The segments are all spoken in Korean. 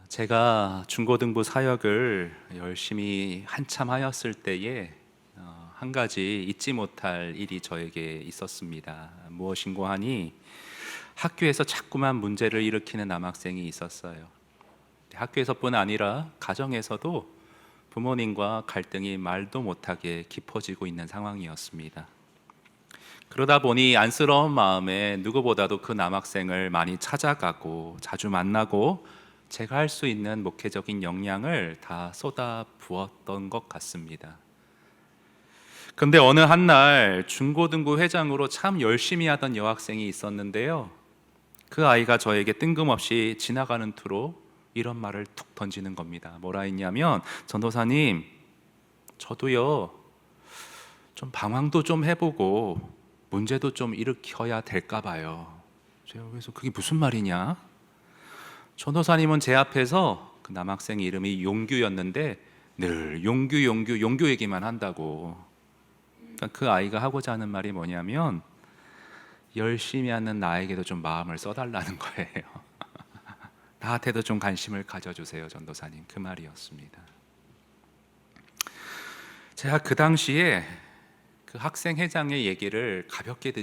제가 중고등부 사역을 열심히 한참 하였을 때에 한 가지 잊지 못할 일이 저에게 있었습니다. 무엇인고 하니 학교에서 자꾸만 문제를 일으키는 남학생이 있었어요. 학교에서뿐 아니라 가정에서도 부모님과 갈등이 말도 못하게 깊어지고 있는 상황이었습니다. 그러다 보니 안쓰러운 마음에 누구보다도 그 남학생을 많이 찾아가고 자주 만나고 제가 할 수 있는 목회적인 역량을 다 쏟아 부었던 것 같습니다. 근데 어느 한날 중고등부 회장으로 참 열심히 하던 여학생이 있었는데요. 그 아이가 저에게 뜬금없이 지나가는 투로 이런 말을 툭 던지는 겁니다. 뭐라 했냐면, 전도사님, 저도요 좀 방황도 좀 해보고 문제도 좀 일으켜야 될까 봐요. 제가 그래서 그게 무슨 말이냐? 전도사님은 제 앞에서 그 남학생 이름이 용규였는데 늘 용규 얘기만 한다고. 그러니까 그 아이가 하고자 하는 말이 뭐냐면, 열심히 하는 나에게도 좀 마음을 써달라는 거예요. 나한테도 좀 관심을 가져주세요, 전도사님. 그 말이었습니다. 제가 그 당시에 그 학생 회장의 얘기를 가볍게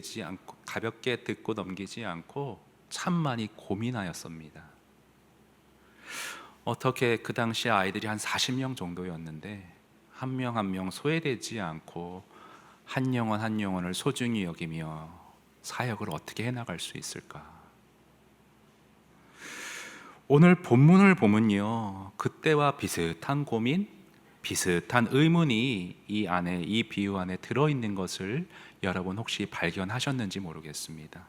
듣고 넘기지 않고 참 많이 고민하였습니다. 어떻게 그 당시 아이들이 한 40명 정도였는데 한 명 한 명 소외되지 않고 한 영혼 한 영혼을 소중히 여기며 사역을 어떻게 해나갈 수 있을까? 오늘 본문을 보면요, 그때와 비슷한 고민, 비슷한 의문이 이 비유 안에 들어있는 것을 여러분 혹시 발견하셨는지 모르겠습니다.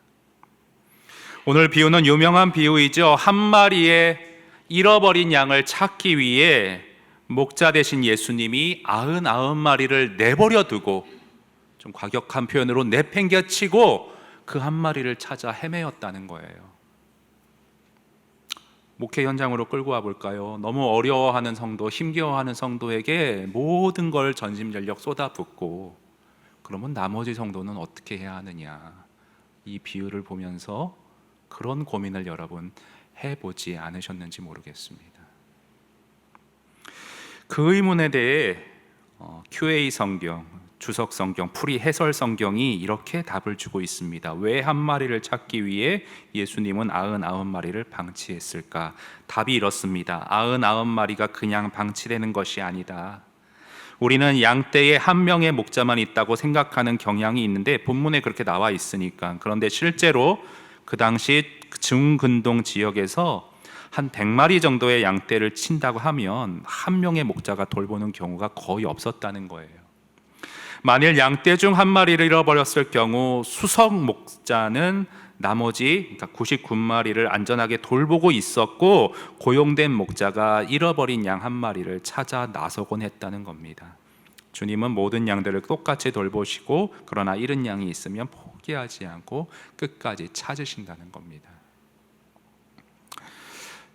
오늘 비유는 유명한 비유이죠. 한 마리의 잃어버린 양을 찾기 위해 목자 되신 예수님이 99마리를 내버려 두고, 좀 과격한 표현으로 내팽개치고 그 한 마리를 찾아 헤매었다는 거예요. 목회 현장으로 끌고 와 볼까요? 너무 어려워하는 성도, 힘겨워하는 성도에게 모든 걸 전심전력 쏟아붓고, 그러면 나머지 성도는 어떻게 해야 하느냐? 이 비유를 보면서 그런 고민을 여러분 해보지 않으셨는지 모르겠습니다. 그 의문에 대해 QA 성경, 주석 성경, 풀이 해설 성경이 이렇게 답을 주고 있습니다. 왜 한 마리를 찾기 위해 예수님은 99마리를 방치했을까? 답이 이렇습니다. 99마리가 그냥 방치되는 것이 아니다. 우리는 양떼에 한 명의 목자만 있다고 생각하는 경향이 있는데 본문에 그렇게 나와 있으니까. 그런데 실제로 그 당시 중근동 지역에서 한 100마리 정도의 양떼를 친다고 하면 한 명의 목자가 돌보는 경우가 거의 없었다는 거예요. 만일 양떼 중 한 마리를 잃어버렸을 경우 수석 목자는 나머지, 그러니까 99마리를 안전하게 돌보고 있었고, 고용된 목자가 잃어버린 양 한 마리를 찾아 나서곤 했다는 겁니다. 주님은 모든 양들을 똑같이 돌보시고, 그러나 잃은 양이 있으면 포기하지 않고 끝까지 찾으신다는 겁니다.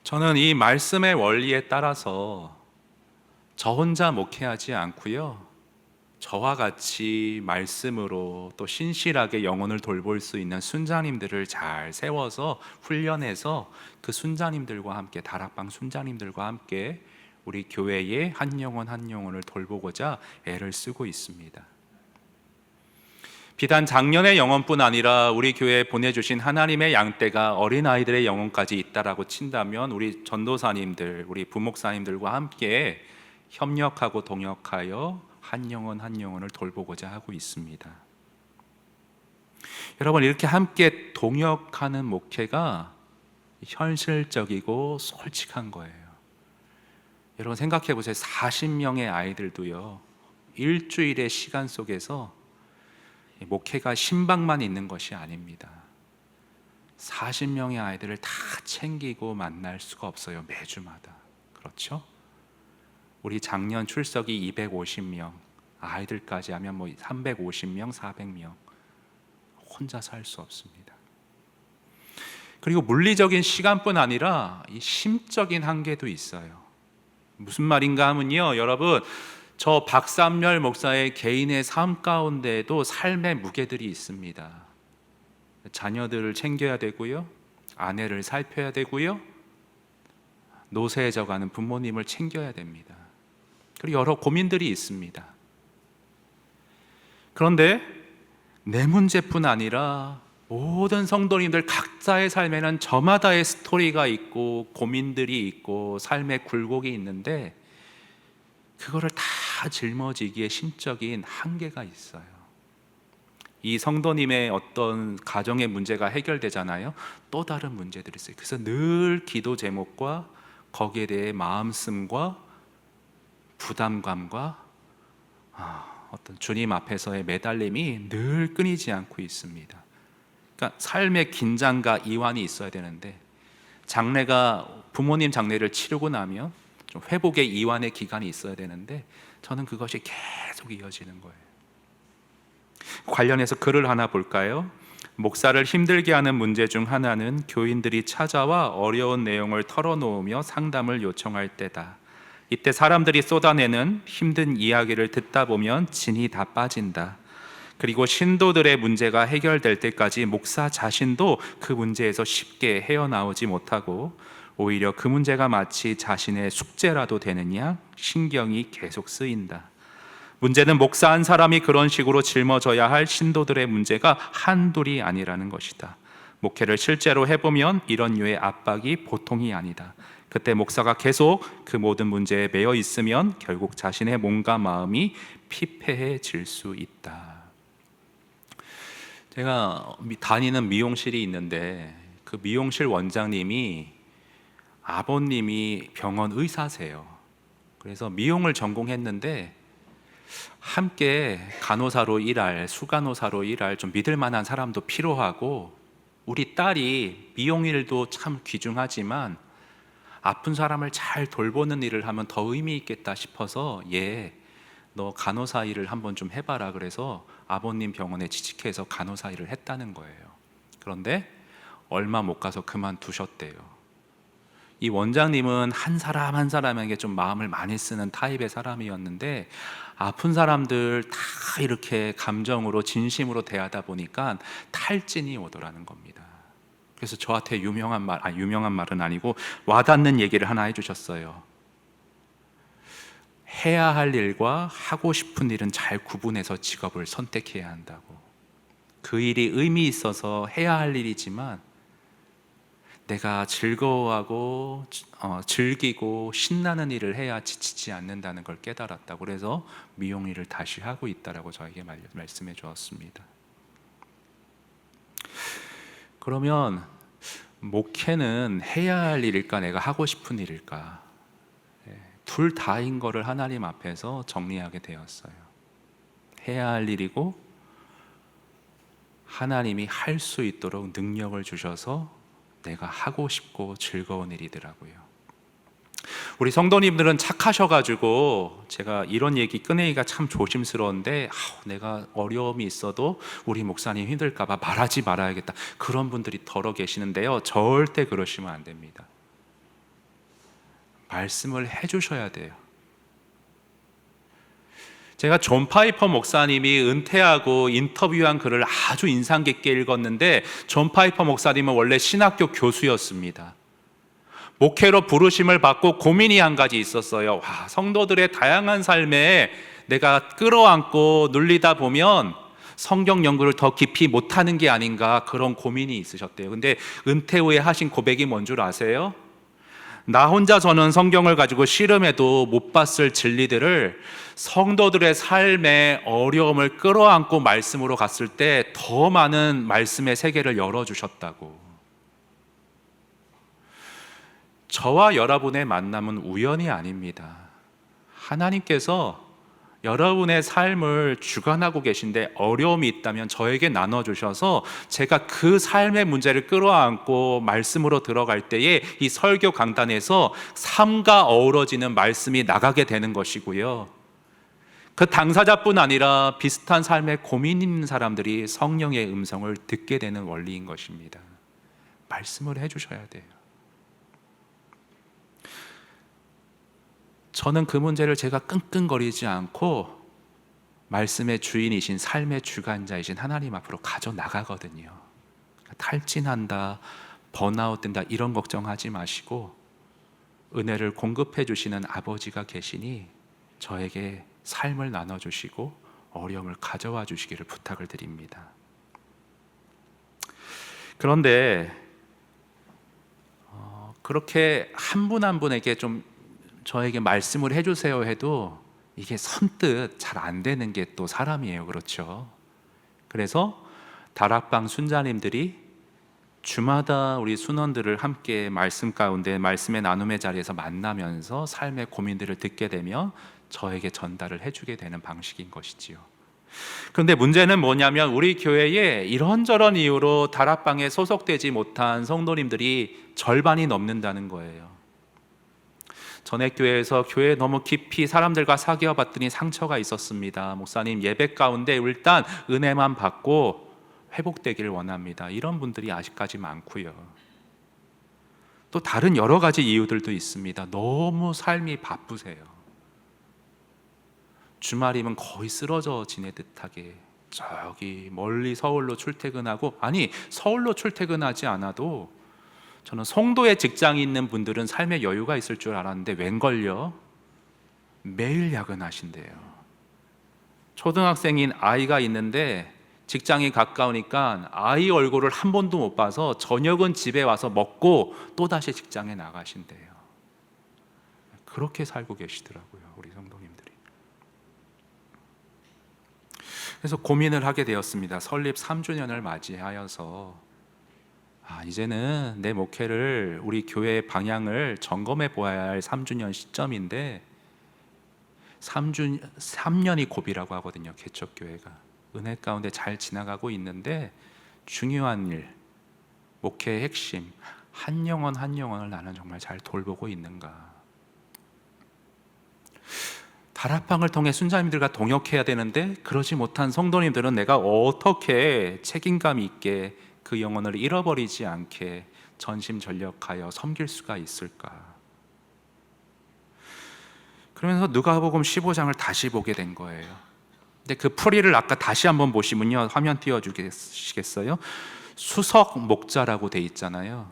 저는 이 말씀의 원리에 따라서 저 혼자 목회하지 않고요, 저와 같이 말씀으로 또 신실하게 영혼을 돌볼 수 있는 순자님들을 잘 세워서 훈련해서 그 순자님들과 함께, 다락방 순자님들과 함께 우리 교회의 한 영혼 한 영혼을 돌보고자 애를 쓰고 있습니다. 비단 작년의 영혼뿐 아니라 우리 교회에 보내주신 하나님의 양떼가 어린아이들의 영혼까지 있다라고 친다면 우리 전도사님들, 우리 부목사님들과 함께 협력하고 동역하여 한 영혼 한 영혼을 돌보고자 하고 있습니다. 여러분, 이렇게 함께 동역하는 목회가 현실적이고 솔직한 거예요. 여러분 생각해 보세요. 40명의 아이들도요, 일주일의 시간 속에서 목회가 신방만 있는 것이 아닙니다. 40명의 아이들을 다 챙기고 만날 수가 없어요, 매주마다. 그렇죠? 우리 작년 출석이 250명, 아이들까지 하면 뭐 350명, 400명. 혼자서 할 수 없습니다. 그리고 물리적인 시간뿐 아니라 이 심적인 한계도 있어요. 무슨 말인가 하면요, 여러분, 저 박삼열 목사의 개인의 삶 가운데에도 삶의 무게들이 있습니다. 자녀들을 챙겨야 되고요, 아내를 살펴야 되고요, 노쇠해져가는 부모님을 챙겨야 됩니다. 그리고 여러 고민들이 있습니다. 그런데 내 문제뿐 아니라 모든 성도님들 각자의 삶에는 저마다의 스토리가 있고 고민들이 있고 삶의 굴곡이 있는데 그거를 다 짊어지기에 심적인 한계가 있어요. 이 성도님의 어떤 가정의 문제가 해결되잖아요. 또 다른 문제들이 있어요. 그래서 늘 기도 제목과 거기에 대해 마음씀과 부담감과 어떤 주님 앞에서의 매달림이 늘 끊이지 않고 있습니다. 그러니까 삶의 긴장과 이완이 있어야 되는데 부모님 장례를 치르고 나면 좀 회복의 이완의 기간이 있어야 되는데 저는 그것이 계속 이어지는 거예요. 관련해서 글을 하나 볼까요? 목사를 힘들게 하는 문제 중 하나는 교인들이 찾아와 어려운 내용을 털어놓으며 상담을 요청할 때다. 이때 사람들이 쏟아내는 힘든 이야기를 듣다 보면 진이 다 빠진다. 그리고 신도들의 문제가 해결될 때까지 목사 자신도 그 문제에서 쉽게 헤어나오지 못하고 오히려 그 문제가 마치 자신의 숙제라도 되느냐 신경이 계속 쓰인다. 문제는 목사 한 사람이 그런 식으로 짊어져야 할 신도들의 문제가 한둘이 아니라는 것이다. 목회를 실제로 해보면 이런 류의 압박이 보통이 아니다. 그때 목사가 계속 그 모든 문제에 매여 있으면 결국 자신의 몸과 마음이 피폐해질 수 있다. 제가 다니는 미용실이 있는데 그 미용실 원장님이 아버님이 병원 의사세요. 그래서 미용을 전공했는데 함께 간호사로 일할, 수간호사로 일할 좀 믿을 만한 사람도 필요하고 우리 딸이 미용 일도 참 귀중하지만 아픈 사람을 잘 돌보는 일을 하면 더 의미 있겠다 싶어서 너 간호사 일을 한번 좀 해봐라 그래서 아버님 병원에 취직해서 간호사 일을 했다는 거예요. 그런데 얼마 못 가서 그만두셨대요. 이 원장님은 한 사람 한 사람에게 좀 마음을 많이 쓰는 타입의 사람이었는데 아픈 사람들 다 이렇게 감정으로 진심으로 대하다 보니까 탈진이 오더라는 겁니다. 그래서 저한테 유명한 말은 아니고 와닿는 얘기를 하나 해주셨어요. 해야 할 일과 하고 싶은 일은 잘 구분해서 직업을 선택해야 한다고. 그 일이 의미 있어서 해야 할 일이지만 내가 즐거워하고 즐기고 신나는 일을 해야 지치지 않는다는 걸 깨달았다고. 그래서 미용 일을 다시 하고 있다라고 저에게 말씀해 주었습니다. 그러면 목회는 해야 할 일일까 내가 하고 싶은 일일까? 둘 다인 거를 하나님 앞에서 정리하게 되었어요. 해야 할 일이고 하나님이 할 수 있도록 능력을 주셔서 내가 하고 싶고 즐거운 일이더라고요. 우리 성도님들은 착하셔가지고 제가 이런 얘기 꺼내기가 참 조심스러운데 내가 어려움이 있어도 우리 목사님 힘들까봐 말하지 말아야겠다 그런 분들이 더러 계시는데요, 절대 그러시면 안 됩니다. 말씀을 해주셔야 돼요. 제가 존 파이퍼 목사님이 은퇴하고 인터뷰한 글을 아주 인상 깊게 읽었는데 존 파이퍼 목사님은 원래 신학교 교수였습니다. 목회로 부르심을 받고 고민이 한 가지 있었어요. 성도들의 다양한 삶에 내가 끌어안고 눌리다 보면 성경 연구를 더 깊이 못하는 게 아닌가 그런 고민이 있으셨대요. 근데 은퇴 후에 하신 고백이 뭔 줄 아세요? 나 혼자 저는 성경을 가지고 씨름해도 못 봤을 진리들을 성도들의 삶의 어려움을 끌어안고 말씀으로 갔을 때 더 많은 말씀의 세계를 열어주셨다고. 저와 여러분의 만남은 우연이 아닙니다. 하나님께서 여러분의 삶을 주관하고 계신데 어려움이 있다면 저에게 나눠주셔서 제가 그 삶의 문제를 끌어안고 말씀으로 들어갈 때에 이 설교 강단에서 삶과 어우러지는 말씀이 나가게 되는 것이고요, 그 당사자뿐 아니라 비슷한 삶에 고민 있는 사람들이 성령의 음성을 듣게 되는 원리인 것입니다. 말씀을 해주셔야 돼요. 저는 그 문제를 제가 끙끙거리지 않고 말씀의 주인이신 삶의 주관자이신 하나님 앞으로 가져나가거든요. 탈진한다, 번아웃 된다 이런 걱정하지 마시고 은혜를 공급해 주시는 아버지가 계시니 저에게 삶을 나눠주시고 어려움을 가져와 주시기를 부탁을 드립니다. 그런데 그렇게 한 분 한 분에게 좀 저에게 말씀을 해주세요 해도 이게 선뜻 잘 안 되는 게 또 사람이에요. 그렇죠? 그래서 다락방 순자님들이 주마다 우리 순원들을 함께 말씀 가운데 말씀의 나눔의 자리에서 만나면서 삶의 고민들을 듣게 되면 저에게 전달을 해주게 되는 방식인 것이지요. 그런데 문제는 뭐냐면 우리 교회에 이런저런 이유로 다락방에 소속되지 못한 성도님들이 절반이 넘는다는 거예요. 전에 교회에서 교회에 너무 깊이 사람들과 사귀어 봤더니 상처가 있었습니다. 목사님, 예배 가운데 일단 은혜만 받고 회복되기를 원합니다. 이런 분들이 아직까지 많고요. 또 다른 여러 가지 이유들도 있습니다. 너무 삶이 바쁘세요. 주말이면 거의 쓰러져 지내 듯하게 저기 멀리 서울로 출퇴근하고, 아니 서울로 출퇴근하지 않아도 저는 송도에 직장이 있는 분들은 삶의 여유가 있을 줄 알았는데 웬걸요? 매일 야근하신대요. 초등학생인 아이가 있는데 직장이 가까우니까 아이 얼굴을 한 번도 못 봐서 저녁은 집에 와서 먹고 또다시 직장에 나가신대요. 그렇게 살고 계시더라고요, 우리 성도님들이. 그래서 고민을 하게 되었습니다. 설립 3주년을 맞이하여서 이제는 내 목회를, 우리 교회의 방향을 점검해 보아야 할 3주년 시점인데 3년이 고비라고 하거든요. 개척교회가 은혜 가운데 잘 지나가고 있는데 중요한 일, 목회의 핵심, 한 영혼 한 영혼을 나는 정말 잘 돌보고 있는가. 다락방을 통해 순자님들과 동역해야 되는데 그러지 못한 성도님들은 내가 어떻게 책임감 있게 그 영혼을 잃어버리지 않게 전심전력하여 섬길 수가 있을까. 그러면서 누가복음 15장을 다시 보게 된 거예요. 근데 그 풀이를 아까 다시 한번 보시면요, 화면 띄워주시겠어요? 수석 목자라고 돼 있잖아요.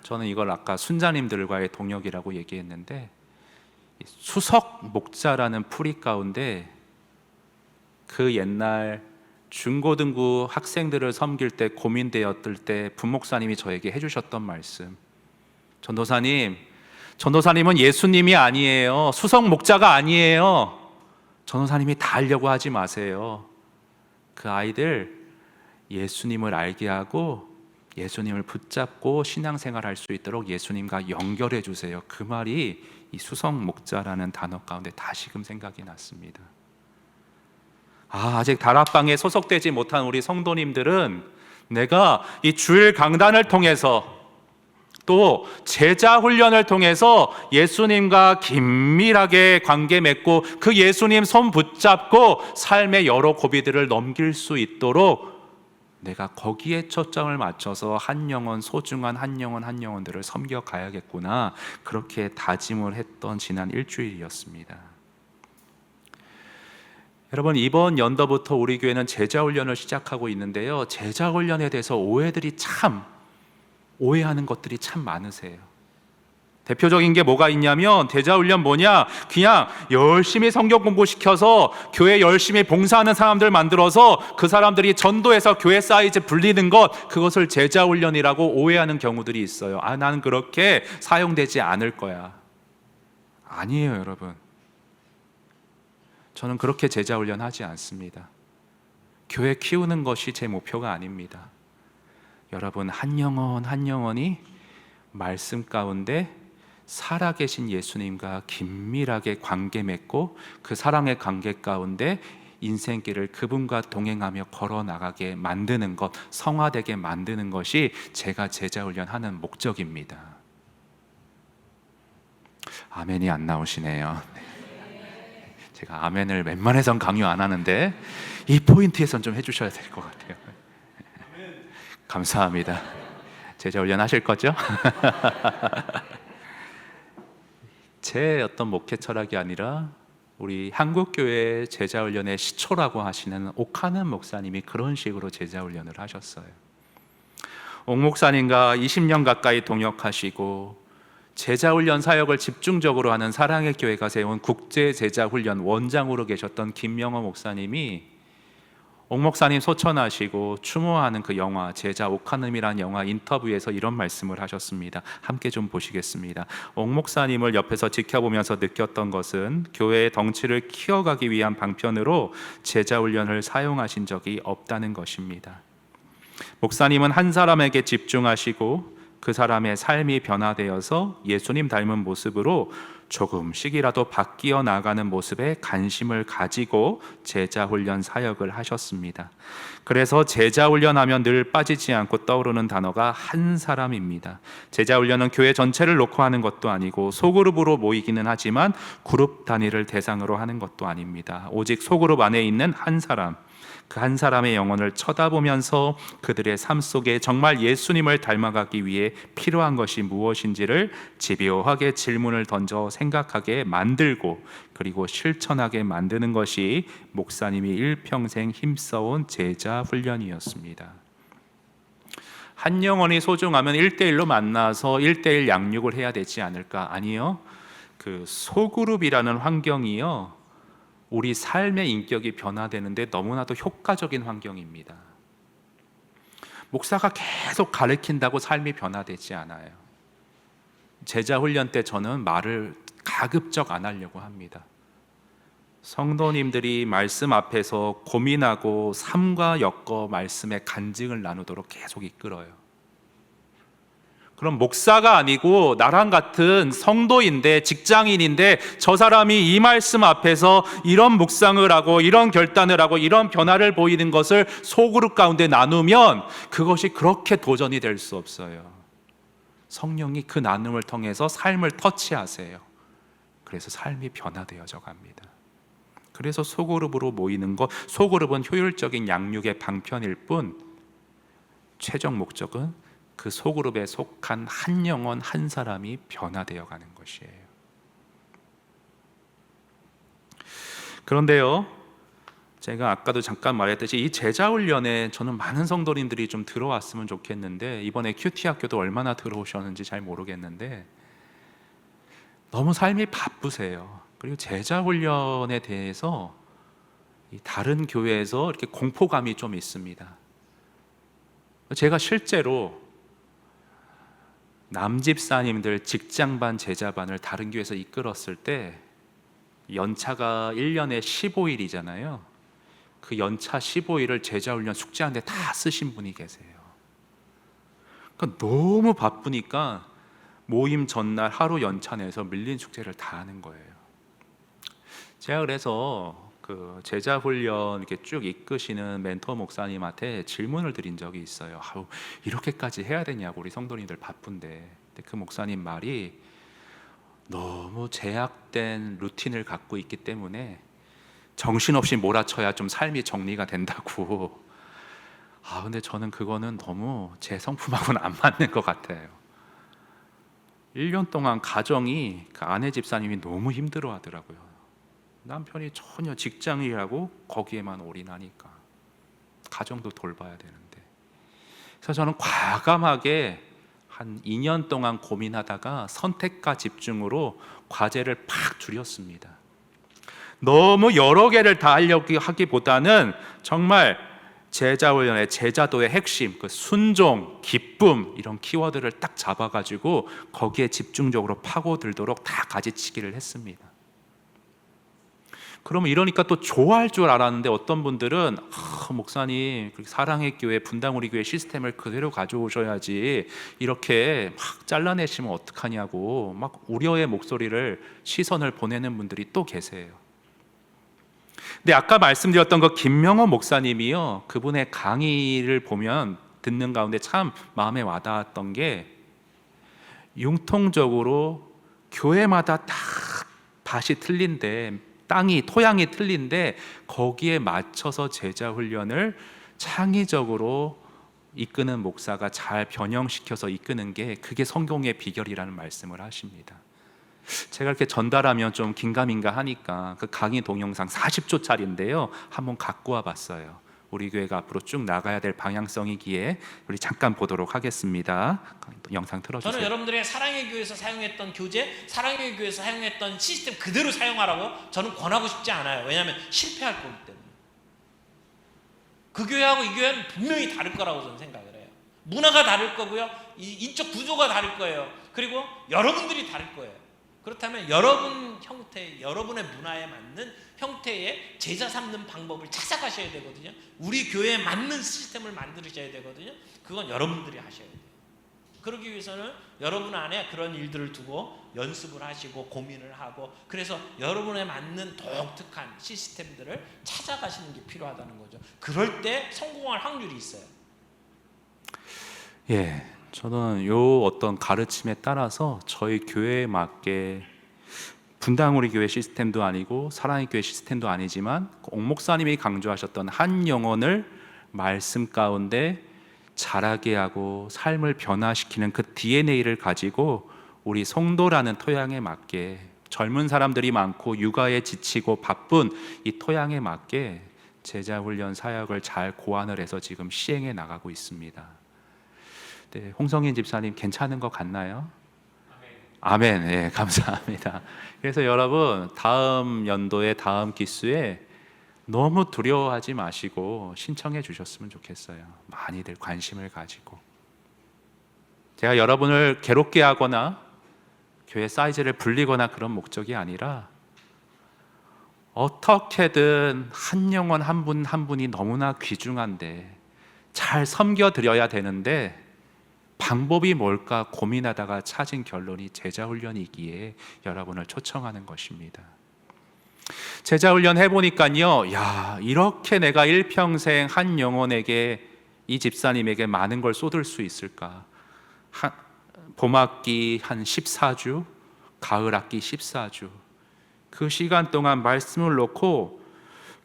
저는 이걸 아까 순자님들과의 동역이라고 얘기했는데, 수석 목자라는 풀이 가운데 그 옛날 중고등부 학생들을 섬길 때 고민되었을 때 부목사님이 저에게 해주셨던 말씀, 전도사님은 예수님이 아니에요. 수석 목자가 아니에요. 전도사님이 다 하려고 하지 마세요. 그 아이들 예수님을 알게 하고 예수님을 붙잡고 신앙생활할 수 있도록 예수님과 연결해 주세요. 그 말이 이 수석 목자라는 단어 가운데 다시금 생각이 났습니다. 아직 다락방에 소속되지 못한 우리 성도님들은 내가 이 주일 강단을 통해서 또 제자 훈련을 통해서 예수님과 긴밀하게 관계 맺고 그 예수님 손 붙잡고 삶의 여러 고비들을 넘길 수 있도록 내가 거기에 초점을 맞춰서 한 영혼, 소중한 한 영혼들을 섬겨 가야겠구나, 그렇게 다짐을 했던 지난 일주일이었습니다. 여러분, 이번 연도부터 우리 교회는 제자 훈련을 시작하고 있는데요, 제자 훈련에 대해서 오해하는 것들이 참 많으세요. 대표적인 게 뭐가 있냐면, 제자훈련 뭐냐, 그냥 열심히 성경 공부시켜서 교회 열심히 봉사하는 사람들 만들어서 그 사람들이 전도해서 교회 사이즈 불리는 것, 그것을 제자훈련이라고 오해하는 경우들이 있어요. 나는 그렇게 사용되지 않을 거야. 아니에요, 여러분. 저는 그렇게 제자훈련 하지 않습니다. 교회 키우는 것이 제 목표가 아닙니다. 여러분, 한 영혼 한 영혼이 말씀 가운데 살아계신 예수님과 긴밀하게 관계 맺고 그 사랑의 관계 가운데 인생길을 그분과 동행하며 걸어나가게 만드는 것, 성화되게 만드는 것이 제가 제자훈련하는 목적입니다. 아멘이 안 나오시네요. 제가 아멘을 웬만해선 강요 안 하는데 이 포인트에선 좀 해주셔야 될 것 같아요. 감사합니다. 제자훈련 하실 거죠? 제 어떤 목회 철학이 아니라 우리 한국교회 제자훈련의 시초라고 하시는 옥하는 목사님이 그런 식으로 제자훈련을 하셨어요. 옥 목사님과 20년 가까이 동역하시고 제자훈련 사역을 집중적으로 하는 사랑의 교회가 세운 국제제자훈련 원장으로 계셨던 김명호 목사님이 옥 목사님 소천하시고 추모하는 그 영화 제자 오카눔이라는 영화 인터뷰에서 이런 말씀을 하셨습니다. 함께 좀 보시겠습니다. 옥 목사님을 옆에서 지켜보면서 느꼈던 것은 교회의 덩치를 키워가기 위한 방편으로 제자훈련을 사용하신 적이 없다는 것입니다. 목사님은 한 사람에게 집중하시고 그 사람의 삶이 변화되어서 예수님 닮은 모습으로 조금씩이라도 바뀌어 나가는 모습에 관심을 가지고 제자훈련 사역을 하셨습니다. 그래서 제자훈련하면 늘 빠지지 않고 떠오르는 단어가 한 사람입니다. 제자훈련은 교회 전체를 놓고 하는 것도 아니고 소그룹으로 모이기는 하지만 그룹 단위를 대상으로 하는 것도 아닙니다. 오직 소그룹 안에 있는 한 사람, 그 한 사람의 영혼을 쳐다보면서 그들의 삶 속에 정말 예수님을 닮아가기 위해 필요한 것이 무엇인지를 집요하게 질문을 던져 생각하게 만들고 그리고 실천하게 만드는 것이 목사님이 일평생 힘써온 제자 훈련이었습니다. 한 영혼이 소중하면 1대1로 만나서 1대1 양육을 해야 되지 않을까? 아니요. 그 소그룹이라는 환경이요, 우리 삶의 인격이 변화되는데 너무나도 효과적인 환경입니다. 목사가 계속 가르친다고 삶이 변화되지 않아요. 제자 훈련 때 저는 말을 가급적 안 하려고 합니다. 성도님들이 말씀 앞에서 고민하고 삶과 엮어 말씀의 간증을 나누도록 계속 이끌어요. 그럼 목사가 아니고 나랑 같은 성도인데, 직장인인데, 저 사람이 이 말씀 앞에서 이런 묵상을 하고 이런 결단을 하고 이런 변화를 보이는 것을 소그룹 가운데 나누면 그것이 그렇게 도전이 될 수 없어요. 성령이 그 나눔을 통해서 삶을 터치하세요. 그래서 삶이 변화되어져 갑니다. 그래서 소그룹으로 모이는 것, 소그룹은 효율적인 양육의 방편일 뿐 최종 목적은 그 소그룹에 속한 한 영혼 한 사람이 변화되어 가는 것이에요. 그런데요, 제가 아까도 잠깐 말했듯이 이 제자훈련에 저는 많은 성도님들이 좀 들어왔으면 좋겠는데, 이번에 큐티 학교도 얼마나 들어오셨는지 잘 모르겠는데 너무 삶이 바쁘세요. 그리고 제자훈련에 대해서 다른 교회에서 이렇게 공포감이 좀 있습니다. 제가 실제로 남집사님들 직장반 제자반을 다른 교회에서 이끌었을 때 연차가 1년에 15일이잖아요. 그 연차 15일을 제자훈련 숙제하는데 다 쓰신 분이 계세요. 그러니까 너무 바쁘니까 모임 전날 하루 연차 내서 밀린 숙제를 다 하는 거예요. 제가 그래서 그 제자훈련 이렇게 쭉 이끄시는 멘토 목사님한테 질문을 드린 적이 있어요. 이렇게까지 해야 되냐고, 우리 성도님들 바쁜데. 근데 그 목사님 말이 너무 제약된 루틴을 갖고 있기 때문에 정신없이 몰아쳐야 좀 삶이 정리가 된다고. 근데 저는 그거는 너무 제 성품하고는 안 맞는 것 같아요. 1년 동안 가정이, 그 아내 집사님이 너무 힘들어 하더라고요. 남편이 전혀 직장이라고 거기에만 올인하니까 가정도 돌봐야 되는데. 그래서 저는 과감하게 한 2년 동안 고민하다가 선택과 집중으로 과제를 팍 줄였습니다. 너무 여러 개를 다 하려고 하기보다는 정말 제자훈련의 제자도의 핵심, 그 순종, 기쁨, 이런 키워드를 딱 잡아가지고 거기에 집중적으로 파고들도록 다 가지치기를 했습니다. 그러면 이러니까 또 좋아할 줄 알았는데, 어떤 분들은 목사님 사랑의 교회, 분당우리 교회 시스템을 그대로 가져오셔야지 이렇게 막 잘라내시면 어떡하냐고 막 우려의 목소리를, 시선을 보내는 분들이 또 계세요. 근데 아까 말씀드렸던 그 김명호 목사님이요, 그분의 강의를 보면 듣는 가운데 참 마음에 와닿았던 게, 융통적으로 교회마다 다 밭이 틀린데, 땅이, 토양이 틀린데 거기에 맞춰서 제자 훈련을 창의적으로 이끄는 목사가 잘 변형시켜서 이끄는 게, 그게 성공의 비결이라는 말씀을 하십니다. 제가 이렇게 전달하면 좀 긴가민가 하니까 그 강의 동영상 40초짜리인데요, 한번 갖고 와 봤어요. 우리 교회가 앞으로 쭉 나가야 될 방향성이기에 우리 잠깐 보도록 하겠습니다. 영상 틀어주세요. 저는 여러분들의 사랑의 교회에서 사용했던 교재, 사랑의 교회에서 사용했던 시스템 그대로 사용하라고 저는 권하고 싶지 않아요. 왜냐하면 실패할 거기 때문에. 그 교회하고 이 교회는 분명히 다를 거라고 저는 생각을 해요. 문화가 다를 거고요, 이 인적 구조가 다를 거예요. 그리고 여러분들이 다를 거예요. 그렇다면 여러분 형태, 여러분의 문화에 맞는 형태의 제자 삼는 방법을 찾아가셔야 되거든요. 우리 교회에 맞는 시스템을 만드셔야 되거든요. 그건 여러분들이 하셔야 돼요. 그러기 위해서는 여러분 안에 그런 일들을 두고 연습을 하시고 고민을 하고, 그래서 여러분에 맞는 독특한 시스템들을 찾아가시는 게 필요하다는 거죠. 그럴 때 성공할 확률이 있어요. 예, 저는 요 어떤 가르침에 따라서 저희 교회에 맞게 분당 우리 교회 시스템도 아니고 사랑의 교회 시스템도 아니지만 옥 목사님이 강조하셨던 한 영혼을 말씀 가운데 자라게 하고 삶을 변화시키는 그 DNA를 가지고 우리 성도라는 토양에 맞게, 젊은 사람들이 많고 육아에 지치고 바쁜 이 토양에 맞게 제자훈련 사역을 잘 고안을 해서 지금 시행해 나가고 있습니다. 네, 홍성인 집사님 괜찮은 것 같나요? 아멘. 네, 감사합니다. 그래서 여러분, 다음 연도에 다음 기수에 너무 두려워하지 마시고 신청해 주셨으면 좋겠어요. 많이들 관심을 가지고. 제가 여러분을 괴롭게 하거나 교회 사이즈를 불리거나 그런 목적이 아니라, 어떻게든 한 영혼 한 분 한 분이 너무나 귀중한데 잘 섬겨 드려야 되는데 방법이 뭘까 고민하다가 찾은 결론이 제자훈련이기에 여러분을 초청하는 것입니다. 제자훈련 해보니까요, 야, 이렇게 내가 일평생 한 영혼에게, 이 집사님에게 많은 걸 쏟을 수 있을까? 봄학기 한 14주, 가을학기 14주, 그 시간 동안 말씀을 놓고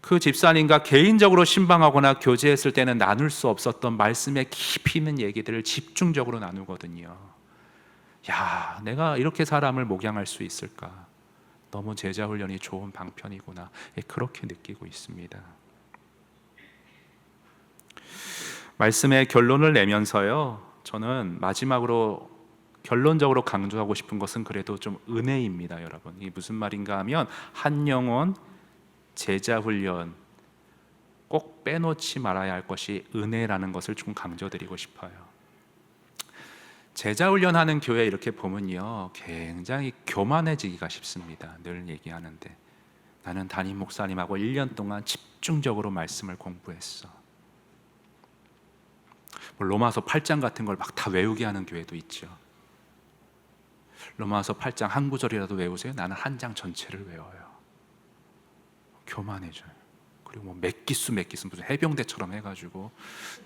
그 집사님과 개인적으로 신방하거나 교제했을 때는 나눌 수 없었던 말씀에 깊이 있는 얘기들을 집중적으로 나누거든요. 야, 내가 이렇게 사람을 목양할 수 있을까? 너무 제자훈련이 좋은 방편이구나, 그렇게 느끼고 있습니다. 말씀의 결론을 내면서요, 저는 마지막으로 결론적으로 강조하고 싶은 것은 그래도 좀 은혜입니다. 여러분, 이게 무슨 말인가 하면, 한 영혼 제자훈련 꼭 빼놓지 말아야 할 것이 은혜라는 것을 좀 강조드리고 싶어요. 제자훈련하는 교회 이렇게 보면요, 굉장히 교만해지기가 쉽습니다. 늘 얘기하는데, 나는 담임 목사님하고 1년 동안 집중적으로 말씀을 공부했어. 로마서 8장 같은 걸 막 다 외우게 하는 교회도 있죠. 로마서 8장 한 구절이라도 외우세요. 나는 한 장 전체를 외워요. 교만해져요. 그리고 뭐 몇 기수 무슨 해병대처럼 해가지고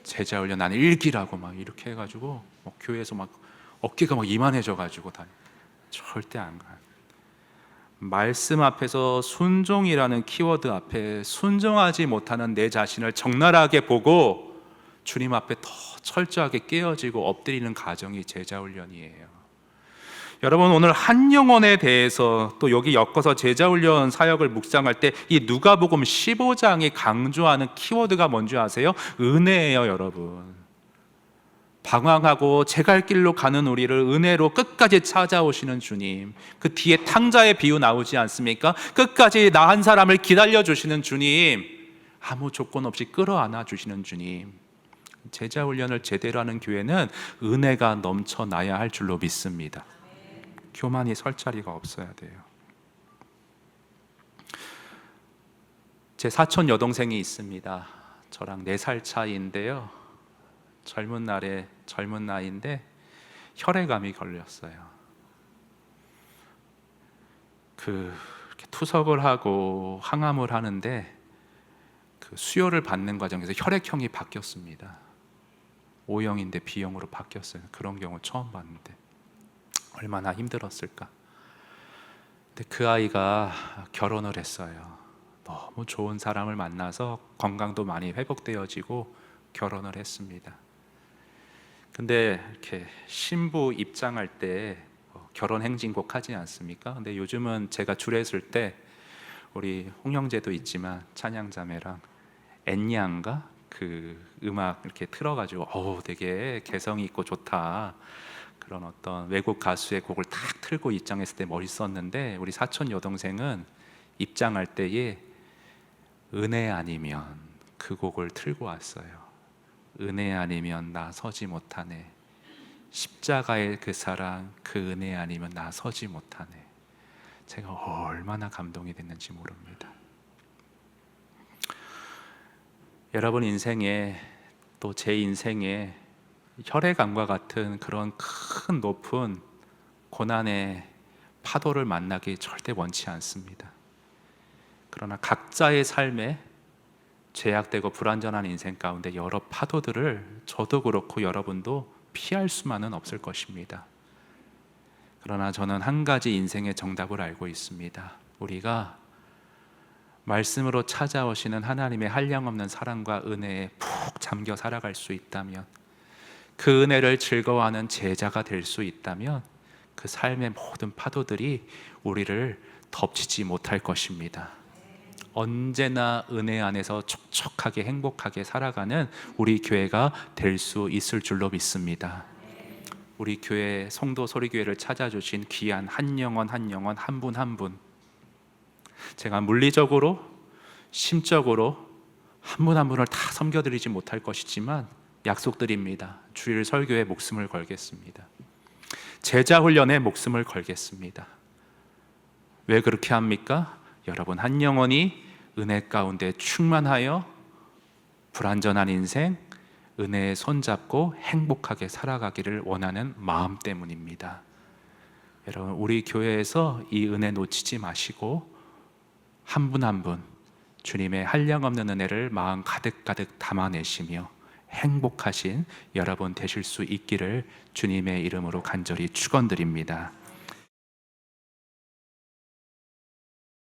제자훈련 나는 1기라고 막 이렇게 해가지고 교회에서 막 어깨가 막 이만해져가지고 다 절대 안 가요. 말씀 앞에서 순종이라는 키워드 앞에 순종하지 못하는 내 자신을 적나라하게 보고 주님 앞에 더 철저하게 깨어지고 엎드리는 과정이 제자훈련이에요. 여러분, 오늘 한 영혼에 대해서 또 여기 엮어서 제자훈련 사역을 묵상할 때 이 누가복음 15장이 강조하는 키워드가 뭔지 아세요? 은혜예요. 여러분, 방황하고 제 갈 길로 가는 우리를 은혜로 끝까지 찾아오시는 주님, 그 뒤에 탕자의 비유 나오지 않습니까? 끝까지 나 한 사람을 기다려주시는 주님, 아무 조건 없이 끌어안아 주시는 주님. 제자훈련을 제대로 하는 교회는 은혜가 넘쳐나야 할 줄로 믿습니다. 교만이 설 자리가 없어야 돼요. 제 사촌 여동생이 있습니다. 저랑 4살 차이인데요, 젊은 나이인데 혈액암이 걸렸어요. 이렇게 투석을 하고 항암을 하는데 그 수혈을 받는 과정에서 혈액형이 바뀌었습니다. O형인데 B형으로 바뀌었어요. 그런 경우 처음 봤는데 얼마나 힘들었을까. 근데 그 아이가 결혼을 했어요. 너무 좋은 사람을 만나서 건강도 많이 회복되어지고 결혼을 했습니다. 근데 이렇게 신부 입장할 때 결혼 행진곡 하지 않습니까? 근데 요즘은 제가 주례했을 때 우리 홍영재도 있지만 찬양자매랑 엔양가 그 음악 이렇게 틀어가지고 되게 개성이 있고 좋다, 그런 어떤 외국 가수의 곡을 딱 틀고 입장했을 때 멋있었는데, 우리 사촌 여동생은 입장할 때에 은혜 아니면 그 곡을 틀고 왔어요. 은혜 아니면 나 서지 못하네. 십자가의 그 사랑, 그 은혜 아니면 나 서지 못하네. 제가 얼마나 감동이 됐는지 모릅니다. 여러분 인생에, 또 제 인생에 혈액암과 같은 그런 큰 높은 고난의 파도를 만나기 절대 원치 않습니다. 그러나 각자의 삶에 죄악되고 불완전한 인생 가운데 여러 파도들을 저도 그렇고 여러분도 피할 수만은 없을 것입니다. 그러나 저는 한 가지 인생의 정답을 알고 있습니다. 우리가 말씀으로 찾아오시는 하나님의 한량없는 사랑과 은혜에 푹 잠겨 살아갈 수 있다면, 그 은혜를 즐거워하는 제자가 될 수 있다면, 그 삶의 모든 파도들이 우리를 덮치지 못할 것입니다. 언제나 은혜 안에서 촉촉하게 행복하게 살아가는 우리 교회가 될 수 있을 줄로 믿습니다. 우리 교회 성도 소리교회를 찾아주신 귀한 한 영혼 한 영혼, 한 분 한 분, 제가 물리적으로 심적으로 한 분 한 분을 다 섬겨드리지 못할 것이지만 약속드립니다. 주일 설교에 목숨을 걸겠습니다. 제자 훈련에 목숨을 걸겠습니다. 왜 그렇게 합니까? 여러분 한 영혼이 은혜 가운데 충만하여 불완전한 인생, 은혜에 손잡고 행복하게 살아가기를 원하는 마음 때문입니다. 여러분 우리 교회에서 이 은혜 놓치지 마시고 한 분 한 분 주님의 한량없는 은혜를 마음 가득가득 담아내시며 행복하신 여러분 되실 수 있기를 주님의 이름으로 간절히 축원드립니다.